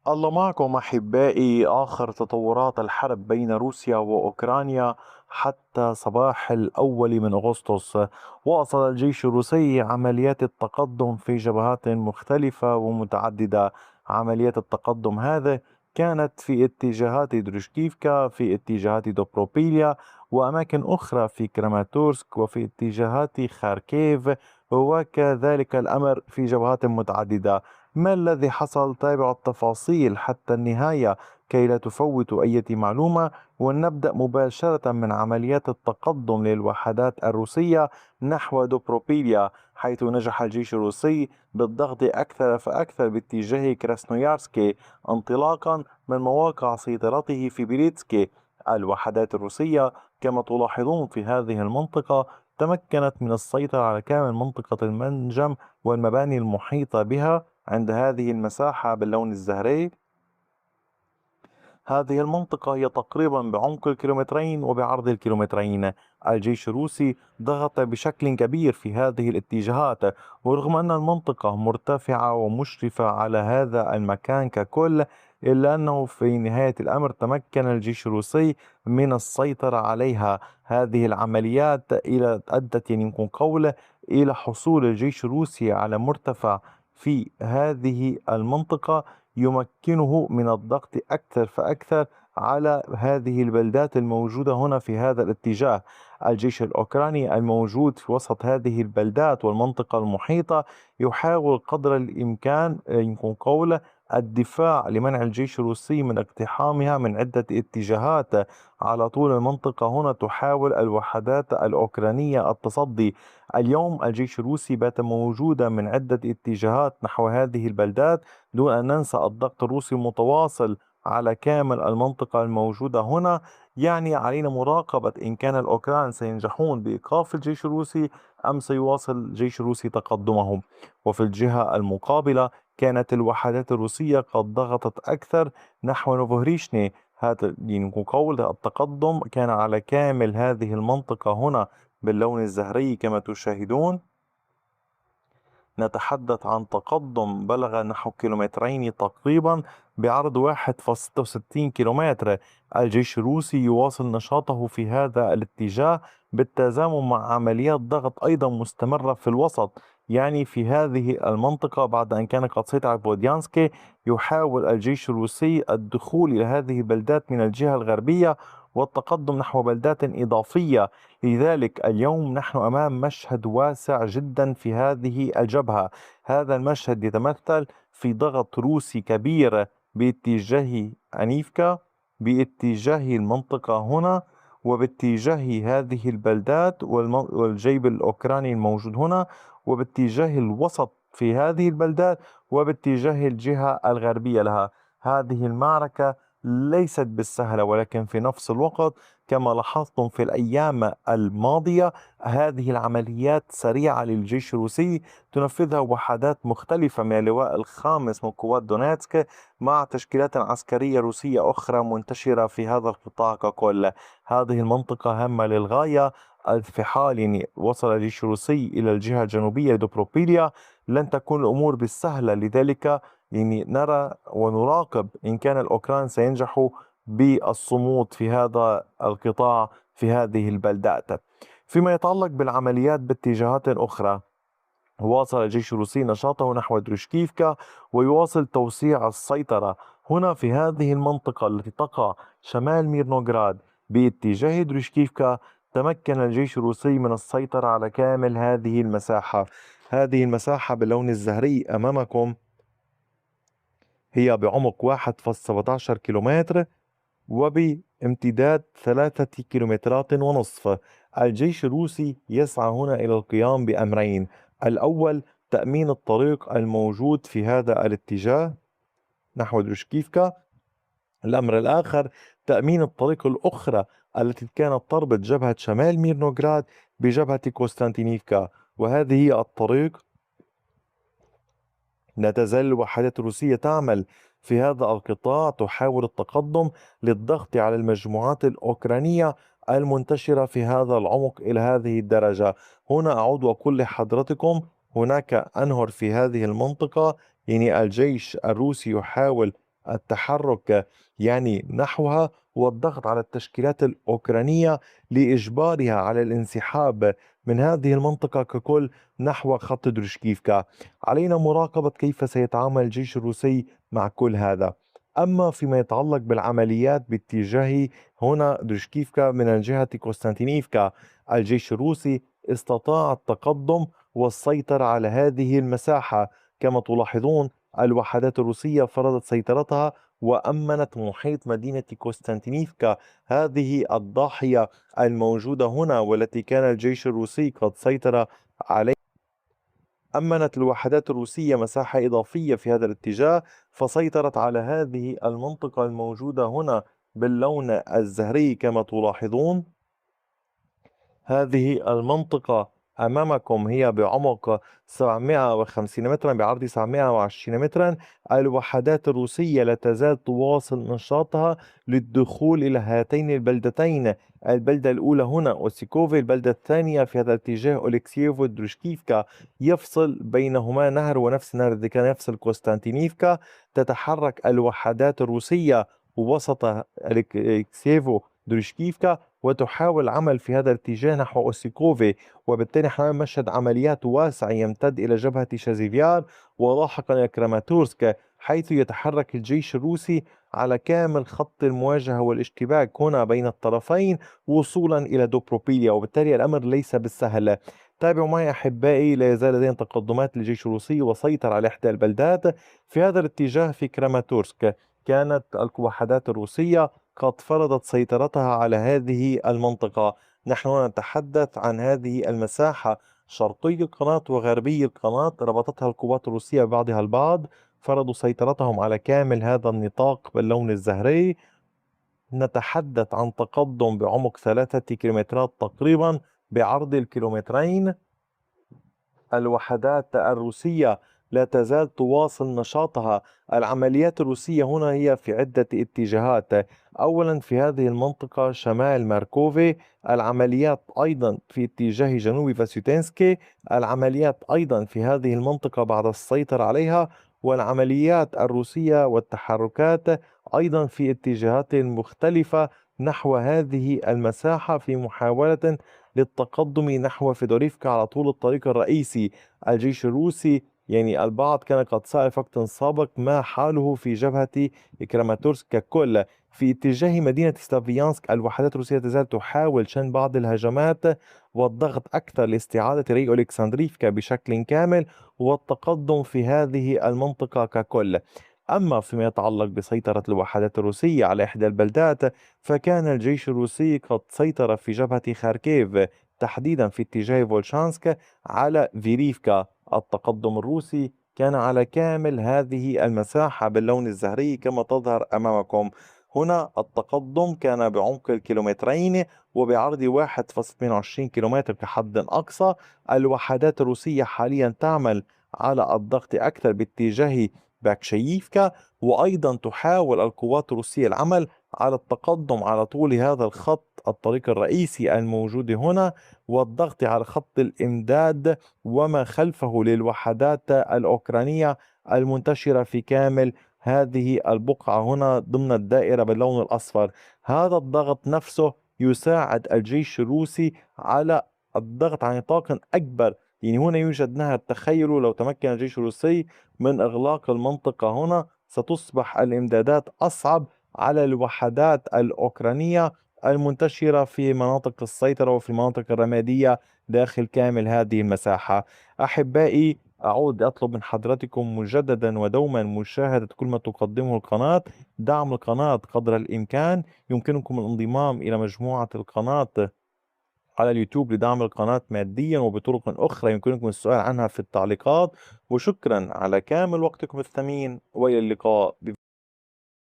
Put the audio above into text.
الله معكم أحبائي. آخر تطورات الحرب بين روسيا وأوكرانيا حتى صباح الأول من أغسطس، واصل الجيش الروسي عمليات التقدم في جبهات مختلفة ومتعددة. عمليات التقدم هذه كانت في اتجاهات درشكيفكا، في اتجاهات دوبروبيليا، وأماكن أخرى في كراماتورسك، وفي اتجاهات خاركيف، وكذلك الأمر في جبهات متعددة. ما الذي حصل؟ تابعوا التفاصيل حتى النهاية كي لا تفوتوا أي معلومة. ونبدأ مباشرة من عمليات التقدم للوحدات الروسية نحو دوبروبيليا، حيث نجح الجيش الروسي بالضغط أكثر فأكثر باتجاه كراسنويارسكي انطلاقا من مواقع سيطرته في بيليتسكي. الوحدات الروسية كما تلاحظون في هذه المنطقة تمكنت من السيطرة على كامل منطقة المنجم والمباني المحيطة بها عند هذه المساحة باللون الزهري. هذه المنطقة هي تقريبا بعمق الكيلومترين وبعرض الكيلومترين. الجيش الروسي ضغط بشكل كبير في هذه الاتجاهات، ورغم أن المنطقة مرتفعة ومشرفة على هذا المكان ككل، إلا أنه في نهاية الأمر تمكن الجيش الروسي من السيطرة عليها. هذه العمليات أدت يعني يمكن قوله إلى حصول الجيش الروسي على مرتفع في هذه المنطقة يمكنه من الضغط أكثر فأكثر على هذه البلدات الموجودة هنا في هذا الاتجاه. الجيش الأوكراني الموجود في وسط هذه البلدات والمنطقة المحيطة يحاول قدر الإمكان يمكن قوله الدفاع لمنع الجيش الروسي من اقتحامها من عدة اتجاهات على طول المنطقة. هنا تحاول الوحدات الأوكرانية التصدي. اليوم الجيش الروسي بات موجودا من عدة اتجاهات نحو هذه البلدات، دون أن ننسى الضغط الروسي المتواصل على كامل المنطقة الموجودة هنا. يعني علينا مراقبة إن كان الأوكران سينجحون بإيقاف الجيش الروسي أم سيواصل الجيش الروسي تقدمهم. وفي الجهة المقابلة كانت الوحدات الروسية قد ضغطت أكثر نحو نوفوهريشني. هذا يمكن قول التقدم كان على كامل هذه المنطقة هنا باللون الزهري كما تشاهدون. نتحدث عن تقدم بلغ نحو كيلومترين تقريبا بعرض 1.66 كيلومتر. الجيش الروسي يواصل نشاطه في هذا الاتجاه بالتزامن مع عمليات ضغط أيضا مستمرة في الوسط. يعني في هذه المنطقة بعد أن كان قد سيطر على بوديانسكي، يحاول الجيش الروسي الدخول إلى هذه البلدات من الجهة الغربية والتقدم نحو بلدات إضافية. لذلك اليوم نحن أمام مشهد واسع جدا في هذه الجبهة. هذا المشهد يتمثل في ضغط روسي كبير باتجاه أنيفكا، باتجاه المنطقة هنا، وباتجاه هذه البلدات والجيب الأوكراني الموجود هنا، وباتجاه الوسط في هذه البلدات، وباتجاه الجهة الغربية لها. هذه المعركة ليست بالسهلة، ولكن في نفس الوقت كما لاحظتم في الأيام الماضية هذه العمليات سريعة للجيش الروسي تنفذها وحدات مختلفة من اللواء الخامس من قوات دونيتسك مع تشكيلات عسكرية روسية أخرى منتشرة في هذا القطاع ككل. هذه المنطقة هامة للغاية. في حال يعني وصل الجيش الروسي إلى الجهة الجنوبية لدوبروبيليا لن تكون الأمور بالسهلة. لذلك يعني نرى ونراقب إن كان الأوكران سينجحوا بالصمود في هذا القطاع في هذه البلدات. فيما يتعلق بالعمليات باتجاهات أخرى، واصل الجيش الروسي نشاطه نحو دروشكيفكا ويواصل توسيع السيطرة هنا في هذه المنطقة التي تقع شمال ميرنوغراد باتجاه دروشكيفكا. تمكن الجيش الروسي من السيطرة على كامل هذه المساحة. هذه المساحة باللون الزهري أمامكم هي بعمق 1.17 كيلومتر وبامتداد 3 كيلومترات ونصف. الجيش الروسي يسعى هنا إلى القيام بأمرين: الأول تأمين الطريق الموجود في هذا الاتجاه نحو دروشكيفكا. الأمر الآخر تأمين الطريق الأخرى التي كانت تربط جبهة شمال ميرنوغراد بجبهة كوستانتينيفكا. وهذه هي الطريق. لا تزال الوحدات الروسية تعمل في هذا القطاع تحاول التقدم للضغط على المجموعات الأوكرانية المنتشرة في هذا العمق إلى هذه الدرجة. هنا أعود وأقول لحضرتكم هناك أنهر في هذه المنطقة، يعني الجيش الروسي يحاول التحرك يعني نحوها والضغط على التشكيلات الأوكرانية لإجبارها على الانسحاب من هذه المنطقة ككل نحو خط دروشكيفكا. علينا مراقبة كيف سيتعامل الجيش الروسي مع كل هذا. أما فيما يتعلق بالعمليات باتجاه هنا دروشكيفكا من الجهة قسطنطينيفكا، الجيش الروسي استطاع التقدم والسيطرة على هذه المساحة. كما تلاحظون الوحدات الروسية فرضت سيطرتها وأمنت محيط مدينة قسطنطينيفكا، هذه الضاحية الموجودة هنا والتي كان الجيش الروسي قد سيطر عليها. أمنت الوحدات الروسية مساحة إضافية في هذا الاتجاه، فسيطرت على هذه المنطقة الموجودة هنا باللون الزهري كما تلاحظون. هذه المنطقة أمامكم هي بعمق 750 مترا بعرض 720 مترا. الوحدات الروسية لا تزال تواصل نشاطها للدخول إلى هاتين البلدتين. البلدة الأولى هنا أوسيكوفي، البلدة الثانية في هذا الاتجاه أوليكسييف ودروشكيفكا، يفصل بينهما نهر ونفس النهر الذي كان يفصل قسطنطينيفكا. تتحرك الوحدات الروسية وسط أليكسييفو دروشكيفكا وتحاول العمل في هذا الاتجاه نحو أوسيكوفي، وبالتالي نحن مشهد عمليات واسع يمتد إلى جبهة شازيفيار ولاحقا إلى كراماتورسك، حيث يتحرك الجيش الروسي على كامل خط المواجهة والاشتباك هنا بين الطرفين وصولا إلى دوبروبيليا، وبالتالي الأمر ليس بالسهل. تابعوا معي أحبائي، لا يزال لدينا تقدمات للجيش الروسي وسيطر على إحدى البلدات في هذا الاتجاه في كراماتورسك. كانت الوحدات الروسية قد فرضت سيطرتها على هذه المنطقة. نحن نتحدث عن هذه المساحة شرقي القناة وغربي القناة، ربطتها القوات الروسية ببعضها البعض، فرضوا سيطرتهم على كامل هذا النطاق باللون الزهري. نتحدث عن تقدم بعمق 3 كيلومترات تقريبا بعرض الكيلومترين. الوحدات الروسية لا تزال تواصل نشاطها. العمليات الروسية هنا هي في عدة اتجاهات. أولا في هذه المنطقة شمال ماركوفي، العمليات أيضا في اتجاه جنوب فاسيوتينسكي، العمليات أيضا في هذه المنطقة بعد السيطرة عليها، والعمليات الروسية والتحركات أيضا في اتجاهات مختلفة نحو هذه المساحة في محاولة للتقدم نحو فيدوريفكا على طول الطريق الرئيسي. الجيش الروسي يعني البعض كان قد سأل في وقت سابق ما حاله في جبهة كراماتورسك ككل. في اتجاه مدينة سلافيانسك الوحدات الروسية تزال تحاول شن بعض الهجمات والضغط أكثر لاستعادة ري أولكسندريفكا بشكل كامل والتقدم في هذه المنطقة ككل. أما فيما يتعلق بسيطرة الوحدات الروسية على إحدى البلدات، فكان الجيش الروسي قد سيطر في جبهة خاركيف تحديدا في اتجاه فولشانسك على فيريفكا. التقدم الروسي كان على كامل هذه المساحة باللون الزهري كما تظهر أمامكم هنا. التقدم كان بعمق الكيلومترين وبعرض 1.22 كيلومتر كحد أقصى. الوحدات الروسية حاليا تعمل على الضغط أكثر باتجاه باكشييفكا، وأيضا تحاول القوات الروسية العمل على التقدم على طول هذا الخط الطريق الرئيسي الموجود هنا والضغط على خط الإمداد وما خلفه للوحدات الأوكرانية المنتشرة في كامل هذه البقعة هنا ضمن الدائرة باللون الأصفر. هذا الضغط نفسه يساعد الجيش الروسي على الضغط على نطاق أكبر. يعني هنا يوجد نهر، تخيلوا لو تمكن الجيش الروسي من إغلاق المنطقة هنا ستصبح الإمدادات أصعب على الوحدات الأوكرانية المنتشرة في مناطق السيطرة وفي المناطق الرمادية داخل كامل هذه المساحة. أحبائي، أعود أطلب من حضراتكم مجددا ودوما مشاهدة كل ما تقدمه القناة، دعم القناة قدر الإمكان. يمكنكم الانضمام إلى مجموعة القناة على اليوتيوب لدعم القناة ماديا وبطرق أخرى يمكنكم السؤال عنها في التعليقات. وشكرا على كامل وقتكم الثمين، وإلى اللقاء.